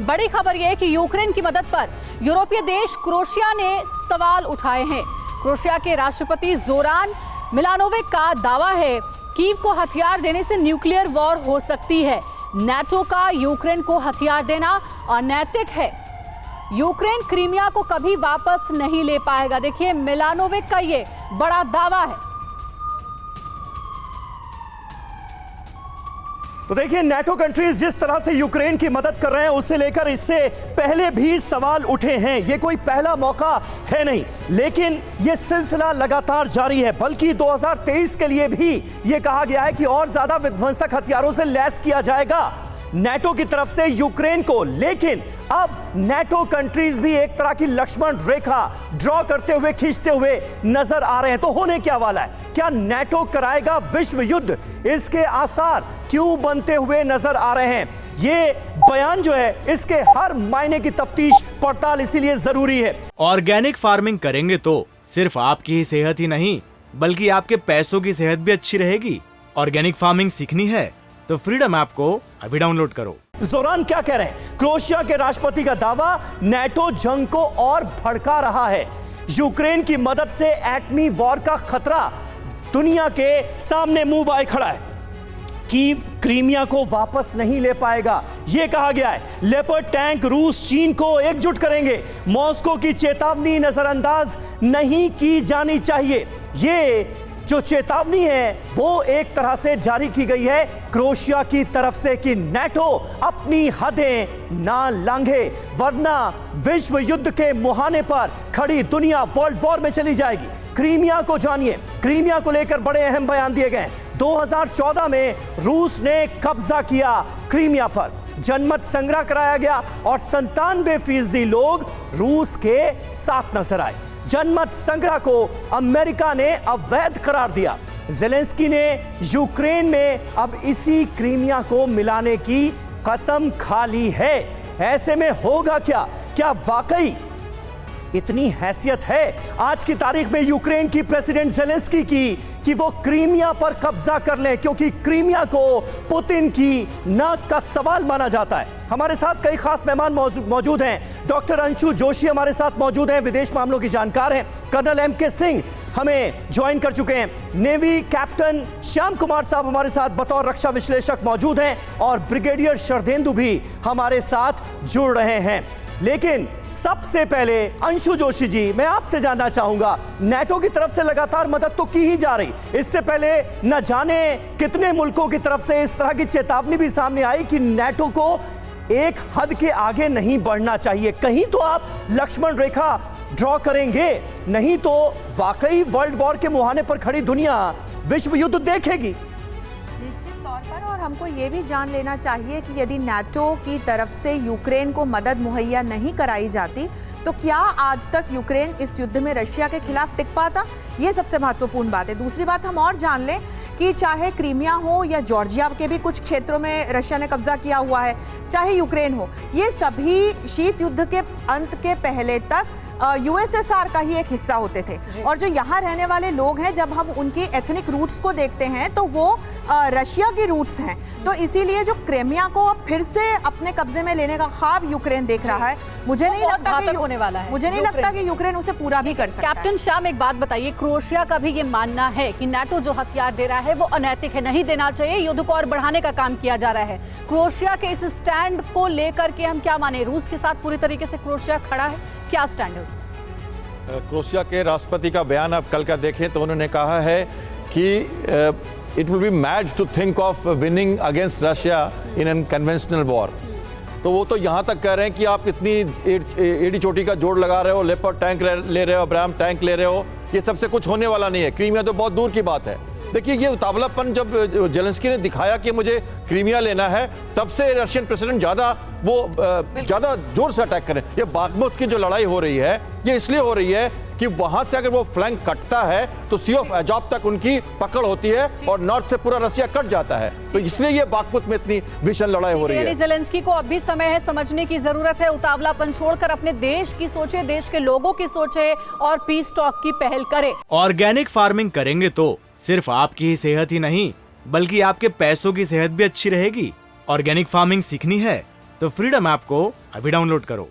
बड़ी खबर यह है कि यूक्रेन की मदद पर यूरोपीय देश क्रोएशिया ने सवाल उठाए हैं। क्रोएशिया के राष्ट्रपति जोरान मिलानोविक का दावा है कीव को हथियार देने से न्यूक्लियर वॉर हो सकती है। नाटो का यूक्रेन को हथियार देना अनैतिक है। यूक्रेन क्रीमिया को कभी वापस नहीं ले पाएगा। देखिए मिलानोविक का ये बड़ा दावा है। तो देखिए नाटो कंट्रीज जिस तरह से यूक्रेन की मदद कर रहे हैं उसे लेकर इससे पहले भी सवाल उठे हैं। ये कोई पहला मौका है नहीं, लेकिन ये सिलसिला लगातार जारी है। बल्कि 2023 के लिए भी ये कहा गया है कि और ज्यादा विध्वंसक हथियारों से लैस किया जाएगा नाटो की तरफ से यूक्रेन को। लेकिन अब नाटो कंट्रीज भी एक तरह की लक्ष्मण रेखा ड्रॉ करते हुए खींचते हुए नजर आ रहे हैं। तो होने क्या वाला है? क्या नाटो कराएगा विश्व युद्ध? इसके आसार क्यों बनते हुए नजर आ रहे हैं? ये बयान जो है इसके हर मायने की तफ्तीश पड़ताल इसीलिए जरूरी है। ऑर्गेनिक फार्मिंग करेंगे तो सिर्फ आपकी ही सेहत ही नहीं बल्कि आपके पैसों की सेहत भी अच्छी रहेगी। ऑर्गेनिक फार्मिंग सीखनी है तो फ्रीडम ऐप को अभी डाउनलोड करो। जोरान क्या कह रहे हैं? क्रोएशिया के राष्ट्रपति का दावा नाटो जंग को और भड़का रहा है। यूक्रेन की मदद से एटमी वॉर का खतरा दुनिया के सामने मुंह बाए खड़ा है। कीव क्रीमिया को वापस नहीं ले पाएगा, यह कहा गया है। लेपर्ड टैंक रूस चीन को एकजुट करेंगे। मॉस्को की चेतावनी नजरअंदाज नहीं की जानी चाहिए। ये जो चेतावनी है वो एक तरह से जारी की गई है क्रोएशिया की तरफ से कि नाटो अपनी हदें ना लांघे, वरना विश्व युद्ध के मुहाने पर खड़ी दुनिया वर्ल्ड वॉर में चली जाएगी। क्रीमिया को जानिए, क्रीमिया को लेकर बड़े अहम बयान दिए गए। 2014 में रूस ने कब्जा किया क्रीमिया पर, जनमत संग्रह कराया गया और 97% लोग रूस के साथ नजर आए। जनमत संग्रह को अमेरिका ने अवैध करार दिया। ज़ेलेंस्की ने यूक्रेन में अब इसी क्रीमिया को मिलाने की कसम खा ली है। ऐसे में होगा क्या? क्या वाकई इतनी हैसियत है आज की तारीख में यूक्रेन की प्रेसिडेंट ज़ेलेंस्की की कि वो क्रीमिया पर कब्जा कर लें? क्योंकि क्रीमिया को पुतिन की नाक का सवाल माना जाता है। हमारे साथ कई खास मेहमान मौजूद हैं। डॉक्टर अंशु जोशी हमारे साथ मौजूद हैं, विदेश मामलों की जानकार हैं। Colonel MK. सिंह हमें ज्वाइन कर चुके हैं। नेवी कैप्टन श्याम कुमार साहब हमारे साथ बतौर रक्षा विश्लेषक मौजूद हैं और ब्रिगेडियर शरदेंदु भी हमारे साथ जुड़ रहे हैं। लेकिन सबसे पहले अंशु जोशी जी, मैं आपसे जानना चाहूंगा, नाटो की तरफ से लगातार मदद तो की ही जा रही, इससे पहले न जाने कितने मुल्कों की तरफ से इस तरह की चेतावनी भी सामने आई कि नाटो को एक हद के आगे नहीं बढ़ना चाहिए। कहीं तो आप लक्ष्मण रेखा ड्रॉ करेंगे, नहीं तो वाकई वर्ल्ड वॉर के मुहाने पर खड़ी दुनिया विश्व युद्ध देखेगी। निश्चित तौर पर, और हमको ये भी जान लेना चाहिए कि यदि नाटो की तरफ से यूक्रेन को मदद मुहैया नहीं कराई जाती तो क्या आज तक यूक्रेन इस युद्ध में रशिया के खिलाफ टिक पाता? ये सबसे महत्वपूर्ण बात है। दूसरी बात हम और जान लें कि चाहे क्रीमिया हो या जॉर्जिया के भी कुछ क्षेत्रों में रशिया ने कब्जा किया हुआ है, चाहे यूक्रेन हो, ये सभी शीत युद्ध के अंत के पहले तक यूएसएसआर का ही एक हिस्सा होते थे। और जो यहाँ रहने वाले लोग हैं, जब हम उनकी एथनिक रूट्स को देखते हैं तो वो रशिया की रूट्स हैं। तो इसीलिए जो क्रीमिया को अब फिर से अपने कब्जे में लेने का ख्वाब यूक्रेन देख रहा है, मुझे नहीं लगता कि यूक्रेन उसे पूरा भी कर सकता है। कैप्टन श्याम, एक बात बताइए, क्रोएशिया का भी ये मानना है कि नाटो जो हथियार दे रहा है वो अनैतिक है, नहीं देना चाहिए, युद्ध को और बढ़ाने का काम किया जा रहा है। क्रोएशिया के इस स्टैंड को लेकर के हम क्या माने? रूस के साथ पूरी तरीके से क्रोएशिया खड़ा है, क्या स्टैंड है उसका? क्रोएशिया के राष्ट्रपति का बयान आप कल का देखें तो उन्होंने कहा है कि it will be mad to think of winning against Russia in a conventional war। तो वो तो यहाँ तक कह रहे हैं कि आप इतनी एड़ी चोटी का जोड़ लगा रहे हो, लेपर्ड टैंक ले रहे हो, अब्राहम टैंक ले रहे हो, ये सबसे कुछ होने वाला नहीं है। क्रीमिया तो बहुत दूर की बात है। देखिए ये उतावलापन जब ज़ेलेंस्की ने दिखाया कि मुझे क्रीमिया लेना है, तब से रशियन प्रेसिडेंट ज़्यादा जोर से अटैक करें। ये बाखमुत की जो लड़ाई हो रही है ये इसलिए हो रही है कि वहां से अगर वो फ्लैंक कटता है तो सी ऑफ अजॉब तक उनकी पकड़ होती है और नॉर्थ से पूरा रशिया कट जाता है। तो इसलिए ये बाखमुत में इतनी भीषण लड़ाई हो रही है। ज़ेलेंस्की को अब भी समय है, समझने की जरूरत है, उतावलापन छोड़कर अपने देश की सोचे, देश के लोगों की सोचे और पीस टॉक की पहल करे। ऑर्गेनिक फार्मिंग करेंगे तो सिर्फ आपकी ही सेहत ही नहीं बल्कि आपके पैसों की सेहत भी अच्छी रहेगी। ऑर्गेनिक फार्मिंग सीखनी है तो फ्रीडम ऐप को अभी डाउनलोड करो।